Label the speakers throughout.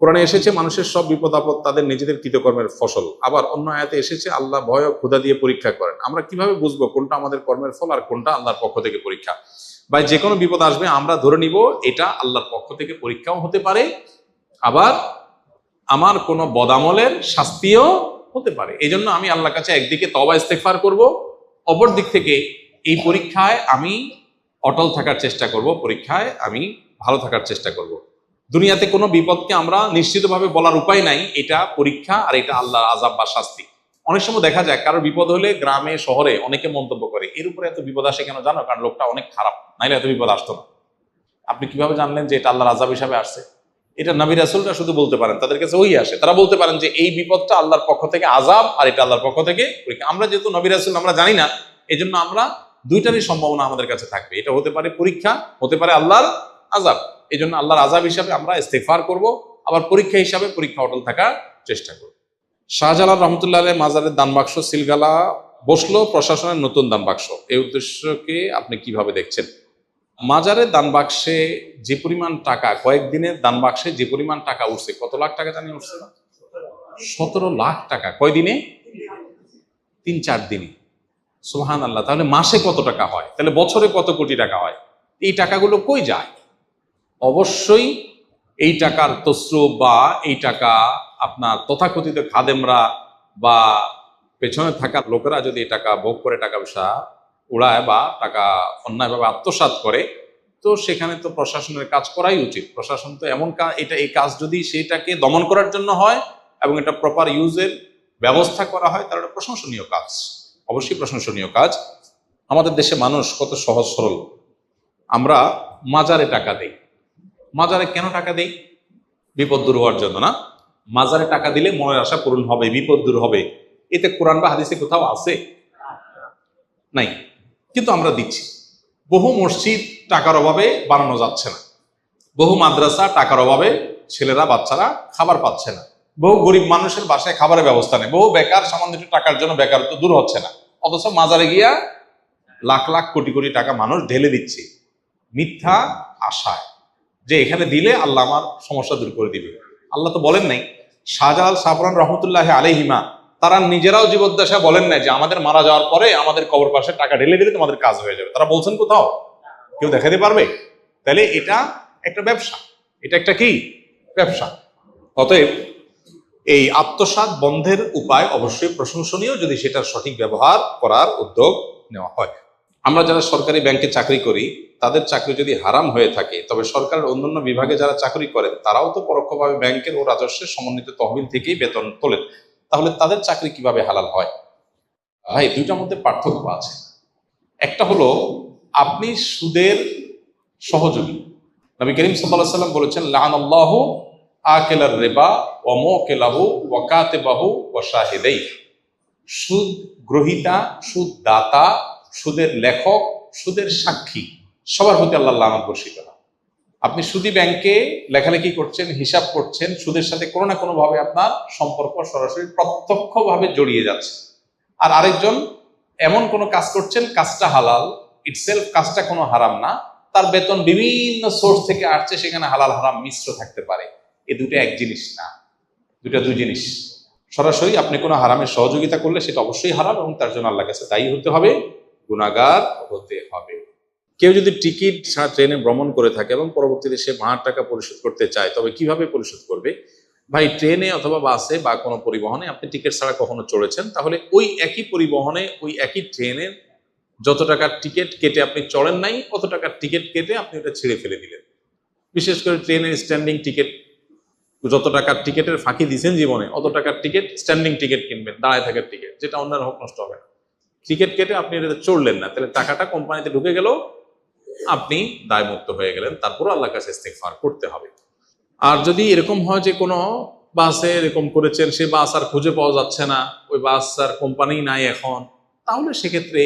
Speaker 1: কোরআনে এসেছে মানুষের সব বিপদ আপদ তাদের নিজেদের কৃতকর্মের ফসল। আবার অন্য আয়াতে এসেছে আল্লাহ ভয় ও ক্ষুধা দিয়ে পরীক্ষা করেন। আমরা কিভাবে বুঝবো কোনটা আমাদের কর্মের ফল আর কোনটা আল্লাহর পক্ষ থেকে পরীক্ষা? বা যে কোনো বিপদ আসবে আমরা ধরে নিব এটা আল্লাহর পক্ষ থেকে পরীক্ষাও হতে পারে, আবার আমার কোনো বদামলের শাস্তিও হতে পারে। এই জন্য আমি আল্লাহর কাছে একদিকে তওবা ইস্তেগফার করব, অপর দিক থেকে এই পরীক্ষায় আমি অটল থাকার চেষ্টা করব, পরীক্ষায় আমি ভালো থাকার চেষ্টা করব। দুনিয়াতে কোনো বিপদকে আমরা নিশ্চিতভাবে বলার উপায় নাই এটা পরীক্ষা আর এটা আল্লাহর আযাব বা শাস্তি। অনেক সময় দেখা যায় কারোর বিপদ হলে গ্রামে শহরে অনেকে মন্তব্য করে এর উপরে এত বিপদ আসে কেন জানো? কারণ লোকটা অনেক খারাপ, নাইলে এত বিপদ আসতো না। আপনি কিভাবে জানলেন যে এটা আল্লাহর আযাব হিসাবে আসছে? এটা নবী রাসূলরা শুধু বলতে পারেন, তাদের কাছে ওই আসে, তারা বলতে পারেন যে এই বিপদটা আল্লাহর পক্ষ থেকে আযাব আর এটা আল্লাহর পক্ষ থেকে পরীক্ষা। আমরা যেহেতু নবী রাসূল আমরা জানি না, এই জন্য আমরা দুইটারই সম্ভাবনা আমাদের কাছে থাকবে। এটা হতে পারে পরীক্ষা, হতে পারে আল্লাহর আযাব। এই জন্য আল্লাহর আযাব হিসাবে আমরা ইস্তেগফার করব, আবার পরীক্ষা হিসাবে পরীক্ষা অটল থাকার চেষ্টা করব। শাহজালাল রহমতুল্লাহ আলাইহি মাজারের দান বাক্স সিলগালা বসলো প্রশাসনের নতুন দান বাক্স, এই উদ্দেশ্যকে আপনি কিভাবে দেখছেন? মাজারের দান বাক্সে যে পরিমাণ টাকা, কয়েকদিনের দান বাক্সে যে পরিমাণ টাকা উঠছে, কত লাখ টাকা জানি উঠছে? 17 লাখ টাকা। কয়দিনে? 3-4 দিনে। সুবহানাল্লাহ। তাহলে মাসে কত টাকা হয়? তাহলে বছরে কত কোটি টাকা হয়? এই টাকাগুলো কই যায়? অবশ্যই এই টাকার তসরুপ বা এই টাকা আপনার তথাকথিত খাদেমরা বা পেছনে থাকা লোকেরা যদি এই টাকা ভোগ করে টাকা পয়সা উড়ায় বা টাকা অন্যায়ভাবে আত্মসাৎ করে, তো সেখানে তো প্রশাসনের কাজ করাই উচিত। প্রশাসন তো এমন এই কাজ যদি সেটাকে দমন করার জন্য হয় এবং এটা প্রপার ইউজের ব্যবস্থা করা হয়, তাহলে এটা প্রশংসনীয় কাজ, অবশ্যই প্রশংসনীয় কাজ। আমাদের দেশে মানুষ কত সহজ সরল। আমরা মাজারে টাকা দেই। মাজারে কেন টাকা দেই? বিপদ দূর হওয়ার জন্য না? মাজারে টাকা দিলে মনের আশা পূরণ হবে, বিপদ দূর হবে। এতে কোরআন বা হাদিসে কোথাও আছে? নাই, কিন্তু আমরা দিচ্ছি। বহু মসজিদ টাকার অভাবে বানানো যাচ্ছে না, বহু মাদ্রাসা টাকার অভাবে ছেলেরা বাচ্চারা খাবার পাচ্ছে না, বহু গরিব মানুষের বাসায় খাবারের ব্যবস্থা নেই, বহু বেকার সামান্য একটু টাকার জন্য বেকারত্ব দূর হচ্ছে না। অথচ মাজারে গিয়া লাখ লাখ কোটি কোটি টাকা মানুষ ঢেলে দিচ্ছে মিথ্যা আশায় যে এখানে দিলে আল্লাহ আমার সমস্যা দূর করে দিবে। আল্লাহ তো বলেন নাই। শাহজালাল সাবরান রহমতুল্লাহ আলাইহিমা তারা নিজেরাও জীবদ্দশা বলেন নাই যে আমাদের মারা যাওয়ার পরে আমাদের কবর পাশে টাকা ঢেলে দিলে তোমাদের কাজ হয়ে যাবে। তারা বলছেন কোথাও? কেউ দেখাতে পারবে? তাহলে এটা একটা ব্যবসা, এটা একটা কি ব্যবসা। অতএব এই আত্মসাৎ বন্ধের উপায় অবশ্যই প্রশংসনীয় যদি সেটার সঠিক ব্যবহার করার উদ্যোগ নেওয়া হয়। আমরা যারা সরকারি ব্যাংকে চাকরি করি, তাদের চাকরি যদি হারাম হয়ে থাকে, তবে সরকারের অন্যান্য বিভাগে যারা চাকরি করেন তারাও তো পরোক্ষভাবে ব্যাংকের ও রাজস্বের সমন্বিত তহবিল থেকেই বেতন তোলেন, তাহলে তাদের চাকরি কিভাবে হালাল হয়? ভাই, দুইটার মধ্যে পার্থক্য আছে। একটা হলো আপনি সুদের সহযোগী। নবী করিম সাল্লাল্লাহু আলাইহি ওয়াসাল্লাম বলেছেন, লাআনাল্লাহু আকিলার রিবা ওয়া মুকিলাহু ওয়া কাতিবাহু ওয়া শাহিদাইহি। সুদ গ্রহীতা, সুদ দাতা, সুদের লেখক, সুদের সাক্ষী, সবার প্রতি আল্লাহ লানত বর্ষিত হয়। আপনি সুদী ব্যাংকে লেখালেখি করছেন, হিসাব করছেন, সুদের সাথে কোনো না কোনো ভাবে আপনার সম্পর্ক সরাসরি প্রত্যক্ষভাবে জড়িয়ে যাচ্ছে। আর আরেকজন এমন কোনো কাজ করছেন, কাজটা হালাল ইটসেলফ, কাজটা কোনো হারাম না, তার বেতন বিভিন্ন সোর্স থেকে আসছে, সেখানে হালাল হারাম মিশ্র থাকতে পারে। এই দুটো এক জিনিস না, দুটা দুই জিনিস। সরাসরি আপনি কোনো হারামের সহযোগিতা করলে সেটা অবশ্যই হারাম এবং তার জন্য আল্লাহর কাছে দায়ী হতে হবে, গুনাহগার হতে হবে। কেউ যদি টিকিট ছাড়া ট্রেনে ভ্রমণ করে থাকে এবং পরবর্তীতে সে ভাড়ার টাকা পরিশোধ করতে চায়, তবে কিভাবে পরিশোধ করবে? ভাই, ট্রেনে অথবা বাসে বা কোনো পরিবহনে আপনি টিকিট ছাড়া কখনো চড়েছেন, তাহলে ওই একই পরিবহনে ওই একই ট্রেনের যত টাকার টিকিট কেটে আপনি চড়েন নাই, অত টাকার টিকিট কেটে আপনি ওটা ছিঁড়ে ফেলে দিলেন। বিশেষ করে ট্রেনের স্ট্যান্ডিং টিকিট, যত টাকার টিকিটের ফাঁকি দিয়েছেন জীবনে, অত টাকার টিকিট স্ট্যান্ডিং টিকিট কিনবেন, দাঁড়ায় থাকার টিকিট, যেটা অন্যের হক নষ্ট হবে না। টিকিট কেটে আপনি এটা চড়লেন না, তাহলে টাকাটা কোম্পানিতে ঢুকে গেল, আপনি দায়মুক্ত হয়ে গেলেন। তারপর আল্লাহর কাছে ইস্তেগফার করতে হবে। আর যদি এরকম হয় যে কোনো বাসে এরকম করেছেন, সে বাস আর খুঁজে পাওয়া যাচ্ছে না, ওই বাস আর কোম্পানি নাই এখন, তাহলে সেক্ষেত্রে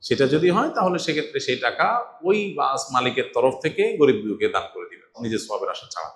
Speaker 1: সেটা যদি হয়, তাহলে সেক্ষেত্রে সেই টাকা ওই বাস মালিকের তরফ থেকে গরিব দুঃখীকে দান করে দিবেন, নিজের সওয়াবের আশা ছাড়া।